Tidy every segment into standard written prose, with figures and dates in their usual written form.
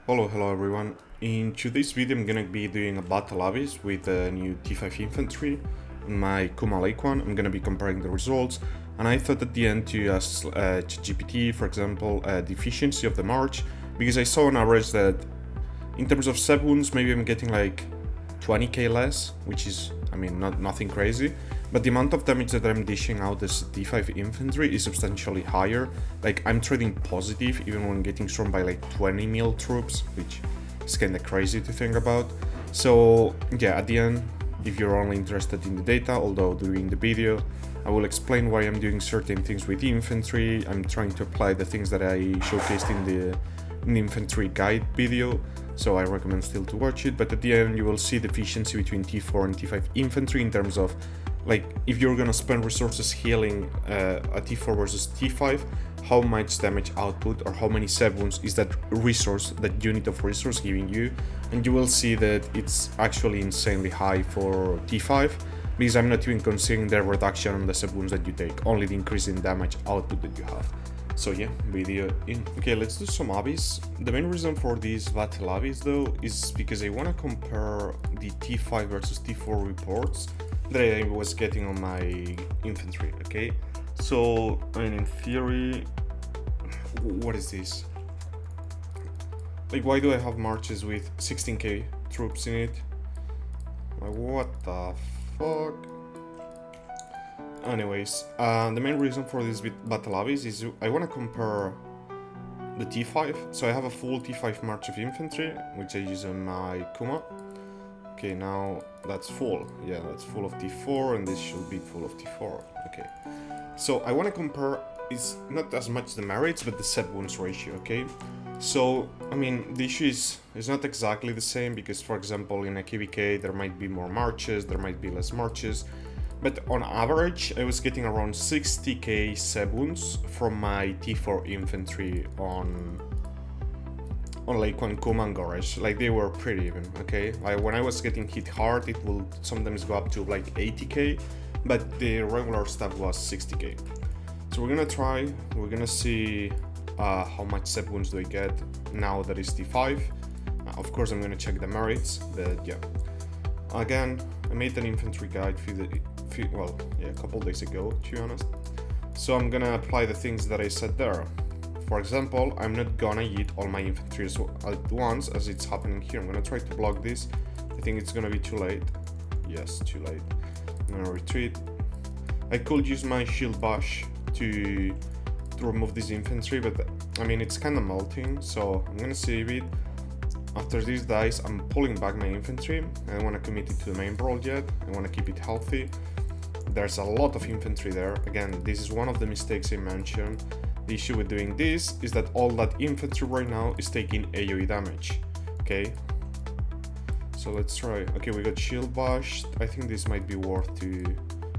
Hello everyone. In today's video I'm gonna be doing a battle abyss with the new T5 infantry on my Kuma Lake one. I'm gonna be comparing the results, and I thought at the end to ask ChatGPT, for example, the efficiency of the march, because I saw on average that in terms of sub wounds maybe I'm getting like 20k less, which is, I mean, nothing crazy, but the amount of damage that I'm dishing out as D5 infantry is substantially higher. Like, I'm trading positive even when getting stormed by like 20 mil troops, which is kinda crazy to think about. So yeah, at the end, if you're only interested in the data, although during the video I will explain why I'm doing certain things with infantry. I'm trying to apply the things that I showcased in the infantry guide video, so I recommend still to watch it. But at the end you will see the efficiency between T4 and T5 infantry in terms of, like, if you're gonna spend resources healing a T4 versus T5, how much damage output or how many sub wounds is that resource, that unit of resource giving you, and you will see that it's actually insanely high for T5, because I'm not even considering the reduction on the sub wounds that you take, only the increase in damage output that you have. So yeah, video in. Okay, let's do some abyss. The main reason for this battle abyss though is because I want to compare the T5 versus T4 reports that I was getting on my infantry, okay? So, I mean, in theory, what is this? Like, why do I have marches with 16k troops in it? Like, what the fuck? Anyways, the main reason for this battle abyss is I want to compare the T5. So I have a full T5 march of infantry, which I use on my Kuma. Okay, now that's full. Yeah, that's full of T4, and this should be full of T4. Okay, so I want to compare, it's not as much the merits, but the sub wounds ratio, okay? So, I mean, the issue is not exactly the same, because, for example, in a KVK, there might be more marches, there might be less marches, but on average, I was getting around 60k sub wounds from my T4 infantry on like on Kuma and Goresh. Like, they were pretty even, okay? Like, when I was getting hit hard, it will sometimes go up to like 80k, but the regular stuff was 60k. So we're gonna see how much sub wounds do I get now that is T5. Of course, I'm gonna check the merits, but yeah. Again, I made an infantry guide a couple days ago, to be honest. So I'm gonna apply the things that I said there. For example, I'm not gonna eat all my infantry at once, as it's happening here. I'm gonna try to block this. I think it's gonna be too late. Yes, too late. I'm gonna retreat. I could use my shield bash to remove this infantry, but I mean, it's kind of melting, so I'm gonna save it. After this dies, I'm pulling back my infantry. I don't want to commit it to the main brawl yet. I want to keep it healthy. There's a lot of infantry there. Again, this is one of the mistakes I mentioned. The issue with doing this is that all that infantry right now is taking AoE damage. Okay, so let's try. Okay, we got shield bashed. I think this might be worth to...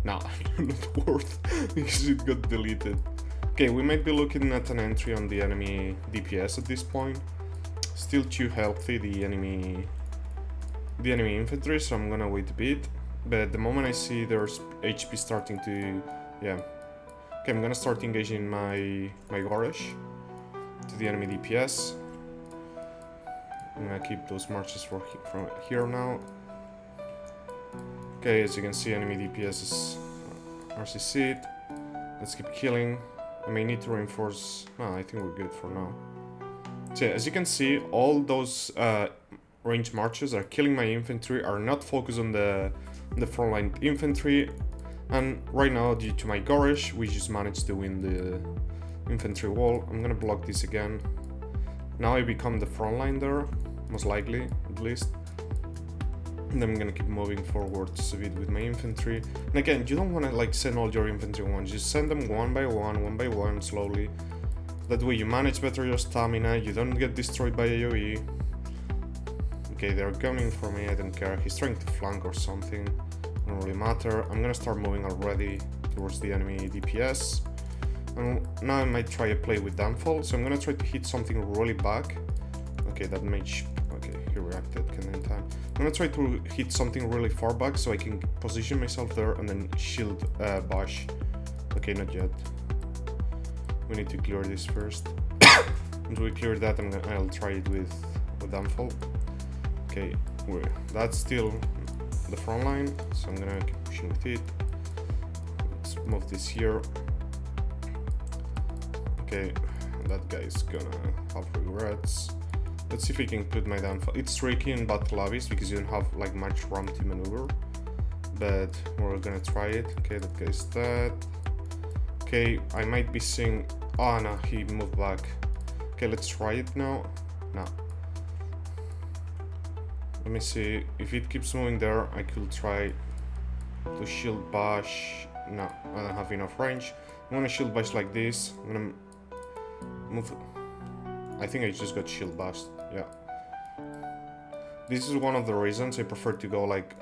Nah, not worth, because it got deleted. Okay, we might be looking at an entry on the enemy DPS at this point. Still too healthy, the enemy infantry, so I'm gonna wait a bit. But the moment I see there's HP starting to... yeah. Okay, I'm gonna start engaging my Goresh to the enemy DPS. I'm gonna keep those marches from here now. Okay, as you can see, enemy DPS is RCC'd. Let's keep killing. I may need to reinforce... no, I think we're good for now. So yeah, as you can see, all those range marches are killing my infantry, are not focused on the frontline infantry. And right now, due to my Goresh, we just managed to win the infantry wall. I'm gonna block this again. Now I become the frontline there, most likely, at least. And then I'm gonna keep moving forwards a bit with my infantry. And again, you don't wanna like send all your infantry at once, just send them one by one, slowly. That way you manage better your stamina, you don't get destroyed by AoE. Okay, they're coming for me, I don't care. He's trying to flank or something, don't really matter. I'm gonna start moving already towards the enemy DPS. And now I might try a play with downfall, so I'm gonna try to hit something really back. Okay, that mage... okay, he reacted kind of in time. I'm gonna try to hit something really far back so I can position myself there and then shield bash. Okay, not yet. We need to clear this first. Once we clear that, I'll try it with downfall. Okay, that's still the front line, so I'm gonna keep pushing with it. Let's move this here. Okay, that guy's gonna have regrets. Let's see if we can put my downfall. It's tricky in battle lobbies because you don't have like much room to maneuver, but we're gonna try it. Okay, that guy's dead. Okay, I might be seeing. Oh no, he moved back. Okay, let's try it now. No. Let me see. If it keeps moving there, I could try to shield bash. No, I don't have enough range. I'm gonna shield bash like this. I'm gonna move. I think I just got shield bashed. Yeah. This is one of the reasons I prefer to go like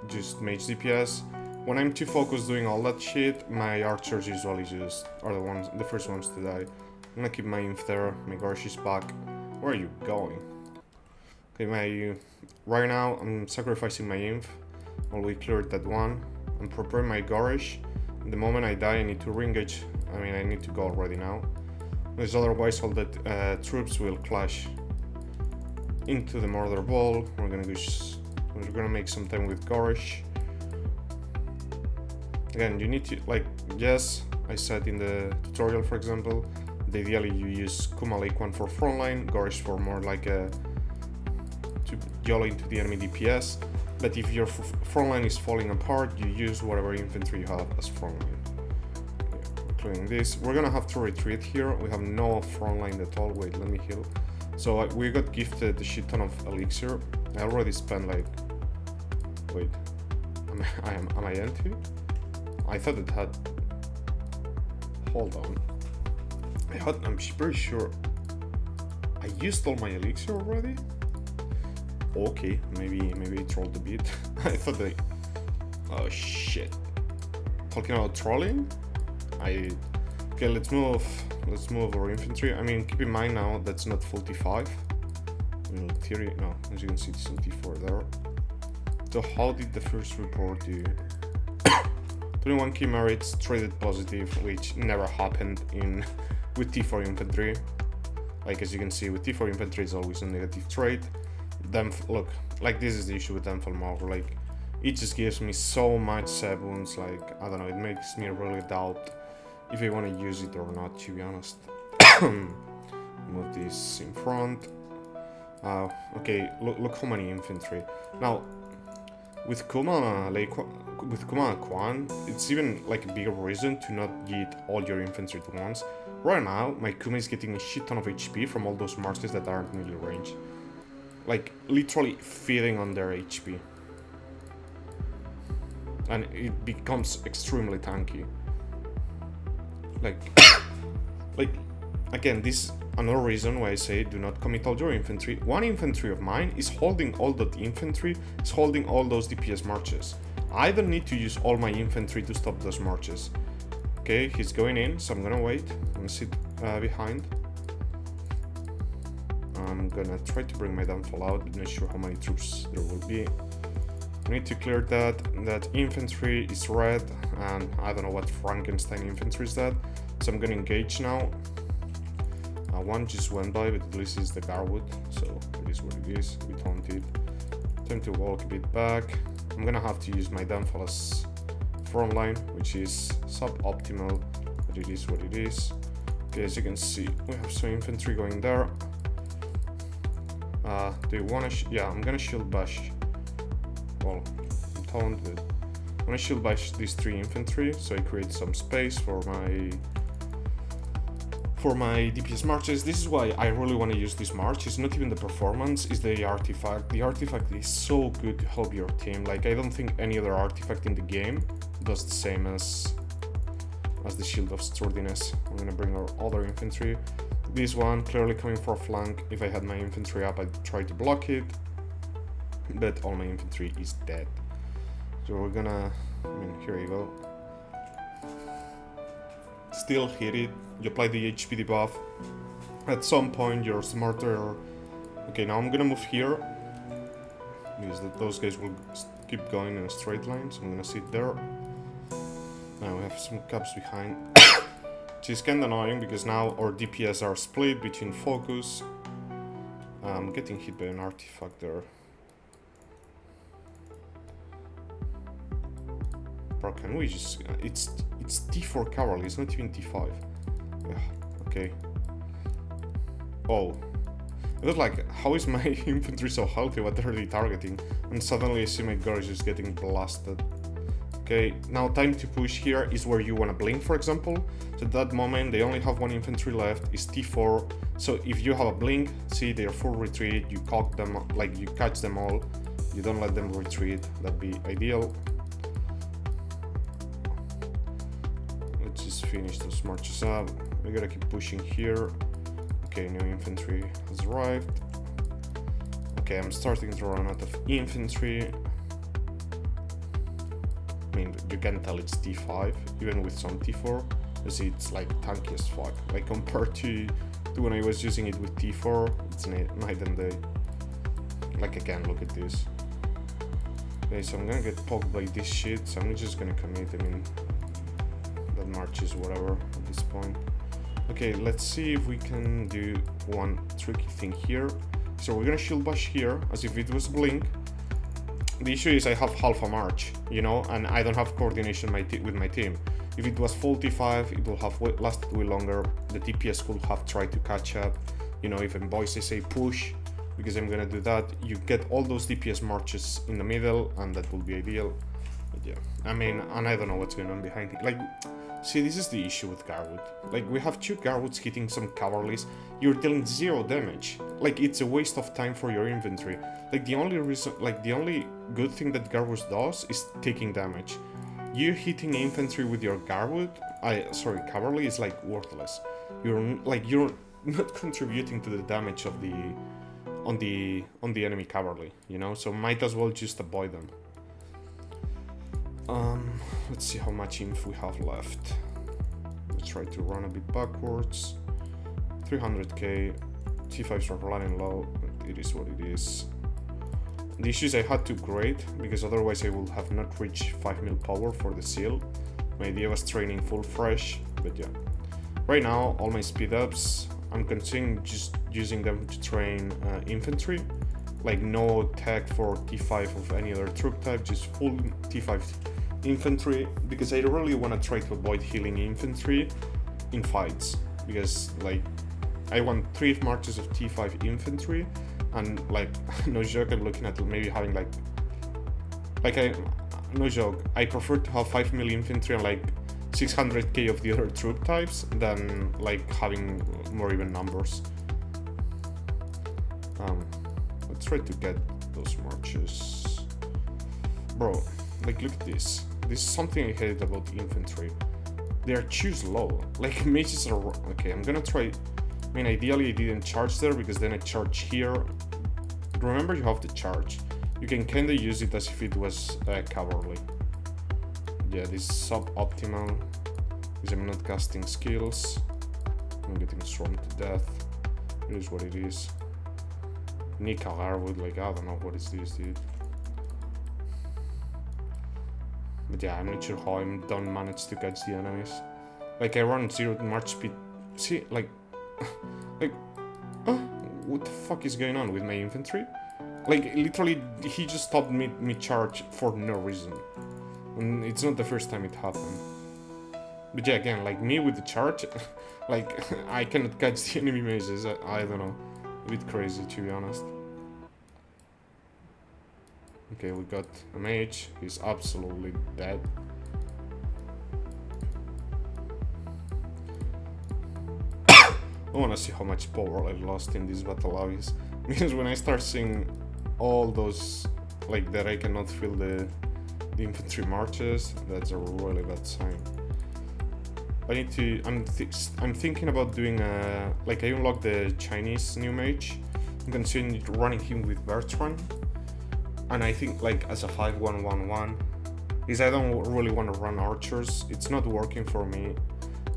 just mage DPS. When I'm too focused doing all that shit, my archers usually just are the first ones to die. I'm gonna keep my inf there. My Garish is back. Where are you going? Okay, right now I'm sacrificing my inf. Well, we cleared that one. I'm preparing my Garish. The moment I die, I need to re-engage. I mean, I need to go already now. Because otherwise all the troops will clash into the murder ball. We're gonna make some time with Garish. Again, you need to, like, yes, I said in the tutorial, for example, that ideally you use Kuma Lake 1 for frontline, Garish for more like to YOLO into the enemy DPS. But if your frontline is falling apart, you use whatever infantry you have as frontline. Including this. We're gonna have to retreat here. We have no frontline at all. Wait, let me heal. So we got gifted a shit ton of elixir. I already spent like... Wait. Am I empty? I thought it had... Hold on. I'm pretty sure... I used all my elixir already? Okay, maybe I trolled a bit. I thought they... Oh shit. Talking about trolling? Okay, let's move our infantry. I mean, keep in mind now that's not full T5. In theory, no, as you can see, it's T4 there. So how did the first report do? 21 key merits, traded positive, which never happened with T4 infantry. Like as you can see, with T4 infantry it's always a negative trait. Look, like this is the issue with Downfall Mob, like it just gives me so much seb wounds, like I don't know, it makes me really doubt if I want to use it or not, to be honest. Move this in front. Okay, look how many infantry. Now, with Kuma and Quan, it's even like a bigger reason to not get all your infantry at once. Right now, my Kuma is getting a shit ton of HP from all those marches that aren't melee range. Like, literally feeding on their HP. And it becomes extremely tanky. Like, again, this is another reason why I say do not commit all your infantry. One infantry of mine is holding all that infantry, is holding all those DPS marches. I don't need to use all my infantry to stop those marches. Okay, he's going in, so I'm gonna wait. I'm gonna sit behind. I'm gonna try to bring my downfall out, but not sure how many troops there will be. I need to clear that infantry is red, and I don't know what Frankenstein infantry is that, so I'm gonna engage now. One just went by, but at least it's the Garwood, so it is what it is. We taunted. Time to walk a bit back. I'm gonna have to use my downfall as frontline, which is suboptimal, but it is what it is. Okay, as you can see, we have some infantry going there. Do you wanna? Yeah, I'm gonna shield bash. Well, I'm taunted. I'm gonna shield bash these 3 infantry, so I create some space for my DPS marches. This is why I really want to use this march. It's not even the performance, it's the artifact. The artifact is so good to help your team. Like, I don't think any other artifact in the game does the same as the Shield of Sturdiness. I'm gonna bring our other infantry. This one clearly coming for a flank. If I had my infantry up, I'd try to block it, but all my infantry is dead. So we're gonna, here you go. Still hit it. You apply the HP debuff. At some point you're smarter. Okay, now I'm gonna move here because those guys will keep going in a straight line, so I'm gonna sit there. Now we have some caps behind, which is kinda annoying because now our DPS are split between focus. I'm getting hit by an artifact there. Bro, can we just... It's T4 cavalry, it's not even T5. Yeah, okay. Oh. It was like, how is my infantry so healthy? What are they targeting? And suddenly I see my guards just getting blasted. Okay, now time to push here is where you want to blink, for example. So at that moment, they only have one infantry left, is T4. So if you have a blink, see they're full retreat, you cock them, like you catch them all. You don't let them retreat, that'd be ideal. Let's just finish those marches up. We gotta keep pushing here. Okay, new infantry has arrived. Okay, I'm starting to run out of infantry. I mean, you can tell it's T5, even with some T4. You see, it's like tanky as fuck. Like compared to when I was using it with T4, it's night and day. Like again, look at this. Okay, so I'm gonna get poked by this shit, so I'm just gonna commit. I mean, that march is whatever at this point. Okay, let's see if we can do one tricky thing here. So we're gonna shield bash here, as if it was blink. The issue is I have half a march, you know, and I don't have coordination with my team. If it was full T5, it will have lasted way longer. The DPS could have tried to catch up. You know, if Envoys say push, because I'm gonna do that, you get all those DPS marches in the middle, and that will be ideal. But yeah, I mean, and I don't know what's going on behind it. Like, see, this is the issue with Garwood. Like, we have 2 Garwoods hitting some cavalries. You're dealing 0 damage. Like, it's a waste of time for your infantry. Like, the only reason, like, the only good thing that Garwood does is taking damage. You hitting infantry with your Garwood, cavalry is like worthless. You're not contributing to the damage of on the enemy cavalry, you know. So might as well just avoid them. Let's see how much inf we have left. Let's try to run a bit backwards. 300k. T5s are running low. It is what it is. The issue is I had to grade, because otherwise I would have not reached 5 mil power for the seal. My idea was training full fresh, but yeah. Right now, all my speed ups, I'm considering just using them to train infantry. Like no tech for T5 of any other troop type, just full T5 infantry, because I really want to try to avoid healing infantry in fights, because like I want 3 marches of T5 infantry, and like no joke, I'm looking at maybe having no joke, I prefer to have 5 mil infantry and like 600k of the other troop types than like having more even numbers. Let's try to get those marches. Bro, like look at this. This is something I hate about infantry. They are too slow. Like mages are... Okay, I'm gonna try... I mean, ideally I didn't charge there, because then I charge here. Remember, you have the charge. You can kinda use it as if it was cavalry. Yeah, this is suboptimal, because I'm not casting skills. I'm getting swarmed to death. It is what it is. Nika Garwood, like, I don't know what is this, dude. But yeah, I'm not sure how I don't manage to catch the enemies. Like, I run 0 march speed. See, like... what the fuck is going on with my infantry? Like, literally, he just stopped mid-charge for no reason. And it's not the first time it happened. But yeah, again, like, me with the charge, like, I cannot catch the enemy mazes. I don't know. A bit crazy, to be honest. Okay, we got a mage. He's absolutely dead. I wanna see how much power I lost in this battle obvious. Because when I start seeing all those, like, that I cannot feel the infantry marches, that's a really bad sign. I need to... I'm thinking about doing a... Like, I unlocked the Chinese new mage. I'm considering running him with Bertrand. And I think, like, as a 5-1-1-1, because I don't really want to run archers. It's not working for me.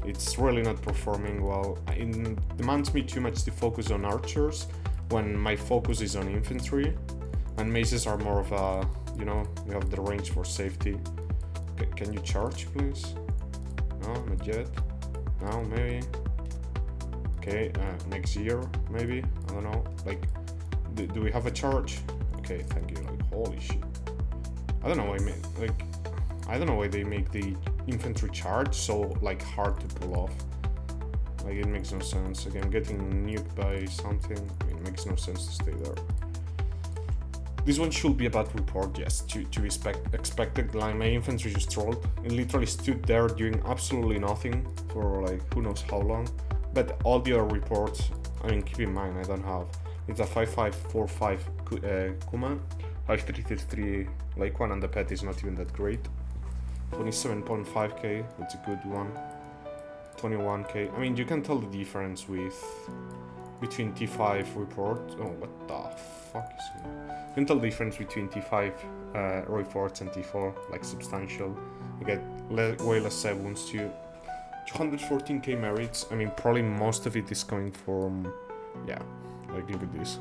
It's really not performing well. It demands me too much to focus on archers when my focus is on infantry. And maces are more of a, you know, you have the range for safety. Can you charge, please? No, not yet. Now, maybe. Okay, next year, maybe. I don't know. Like, Do we have a charge? Okay, thank you. Like, holy shit. I don't know why, like, I don't know why they make the infantry charge so, like, hard to pull off. Like, it makes no sense. Again, getting nuked by something, it makes no sense to stay there. This one should be a bad report, yes, to be expected. Like, my infantry just trolled. It literally stood there doing absolutely nothing for, like, who knows how long. But all the other reports, I mean, keep in mind, I don't have... It's a 5545 Kuma, 5333 Lake One, and the pet is not even that great. 27.5k, that's a good one. 21k. I mean, you can tell the difference between T5 reports. Oh, what the fuck is it? You can tell the difference between T5 reports and T4, like substantial. You get way less save wounds too. 214k merits. I mean, probably most of it is coming from, yeah, like look at this.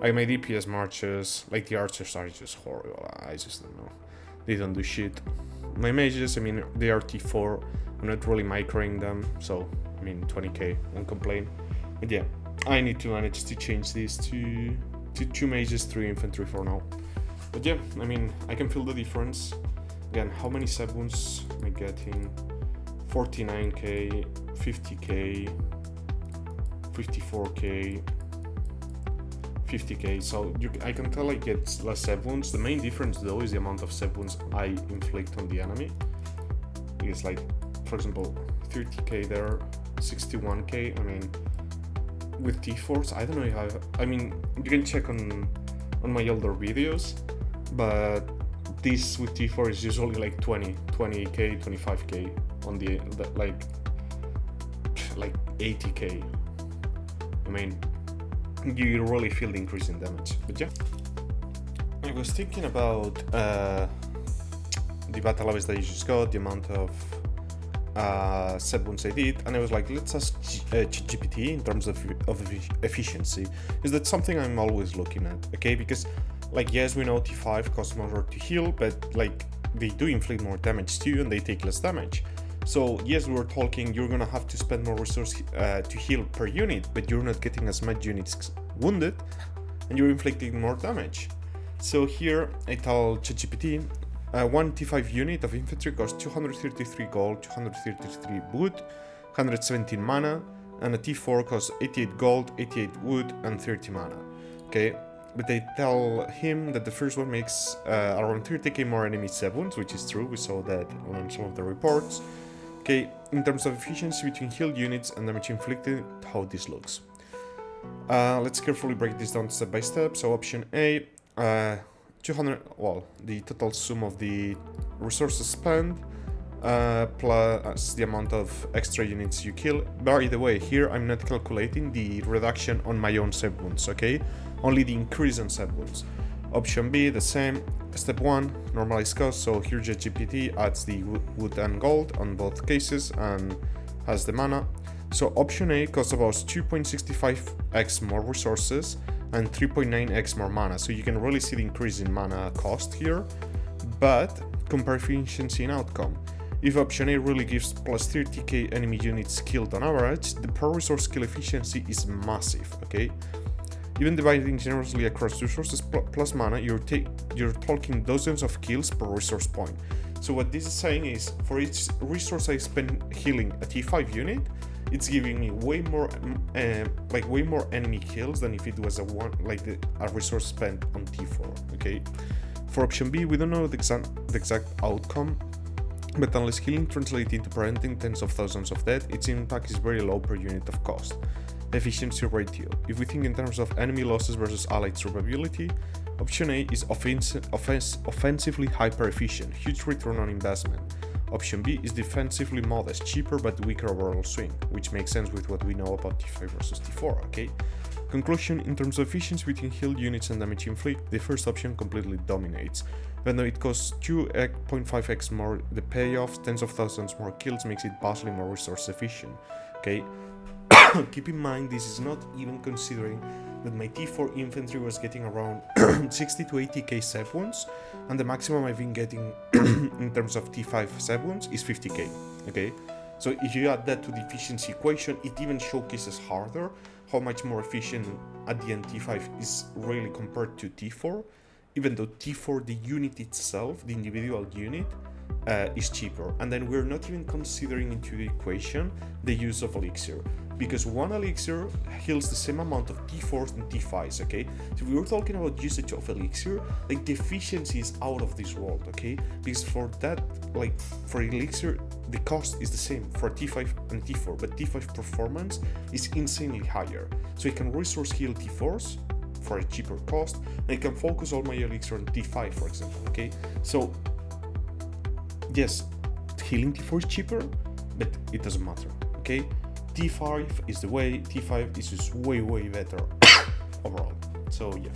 Like my DPS marches, like the archers are just horrible. I just don't know. They don't do shit. My mages, I mean, they are T4. I'm not really microing them, so I mean 20k, won't complain. But yeah, I need to manage to change this to 2 mages, 3 infantry for now. But yeah, I mean, I can feel the difference. Again, how many save wounds am I getting? 49k, 50k, 54k, 50k. So I can tell I get less save wounds. The main difference though is the amount of save wounds I inflict on the enemy. It's like, for example, 30k there, 61k. I mean, with T4s, I don't know how. I mean, you can check on my older videos, but this with T4 is usually like 20k, 25k on the like 80k. I mean, you really feel the increase in damage. But yeah, I was thinking about the battle levels that you just got, the amount of save wounds I did, and I was like, let's ask ChatGPT in terms of efficiency. Is that something I'm always looking at? Okay, because like, yes, we know T5 costs more to heal, but like they do inflict more damage too, and they take less damage. So yes, we were talking you're gonna have to spend more resources to heal per unit, but you're not getting as much units wounded, and you're inflicting more damage. So here I tell ChatGPT, one T5 unit of infantry costs 233 gold, 233 wood, 117 mana, and a T4 costs 88 gold, 88 wood, and 30 mana. Okay, but I tell him that the first one makes around 30k more enemy save wounds, which is true, we saw that on some of the reports. Okay, in terms of efficiency between healed units and damage inflicted, how this looks. Let's carefully break this down step by step. So option A, 200, well, the total sum of the resources spent plus the amount of extra units you kill. By the way, here I'm not calculating the reduction on my own save wounds, okay? Only the increase on save wounds. Option B, the same. Step 1, normalize cost. So here ChatGPT adds the wood and gold on both cases and has the mana. So option A costs about 2.65x more resources and 3.9x more mana. So you can really see the increase in mana cost here, but compare efficiency and outcome. If option A really gives plus 30k enemy units killed on average, the per resource kill efficiency is massive, okay? Even dividing generously across resources plus mana, you're talking dozens of kills per resource point. So what this is saying is, for each resource I spend healing a T5 unit, it's giving me way more enemy kills than if it was a resource spent on T4. Okay. For option B, we don't know the exact outcome, but unless healing translates into preventing tens of thousands of death, its impact is very low per unit of cost. Efficiency ratio. If we think in terms of enemy losses versus allied survivability, option A is offensively hyper efficient, huge return on investment. Option B is defensively modest, cheaper but weaker overall swing, which makes sense with what we know about T5 versus T4, okay? Conclusion, in terms of efficiency between healed units and damage inflict, the first option completely dominates. Even though it costs 2.5x more, the payoff, tens of thousands more kills, makes it vastly more resource efficient, okay? Keep in mind, this is not even considering that my T4 infantry was getting around 60 to 80k save wounds, and the maximum I've been getting in terms of T5 save wounds is 50k, okay? So if you add that to the efficiency equation, it even showcases harder how much more efficient at the end T5 is really compared to T4, even though T4, the unit itself, the individual unit, is cheaper. And then we're not even considering into the equation the use of elixir, because one elixir heals the same amount of T4s and T5s, okay? So if we were talking about usage of elixir, like the efficiency is out of this world, okay? Because for that, like for elixir, the cost is the same for T5 and T4, but T5 performance is insanely higher. So I can resource heal T4s for a cheaper cost, and I can focus all my elixir on T5, for example, okay? So yes, healing T4 is cheaper, but it doesn't matter, okay? T5 is the way, T5 is just way better overall. So yeah.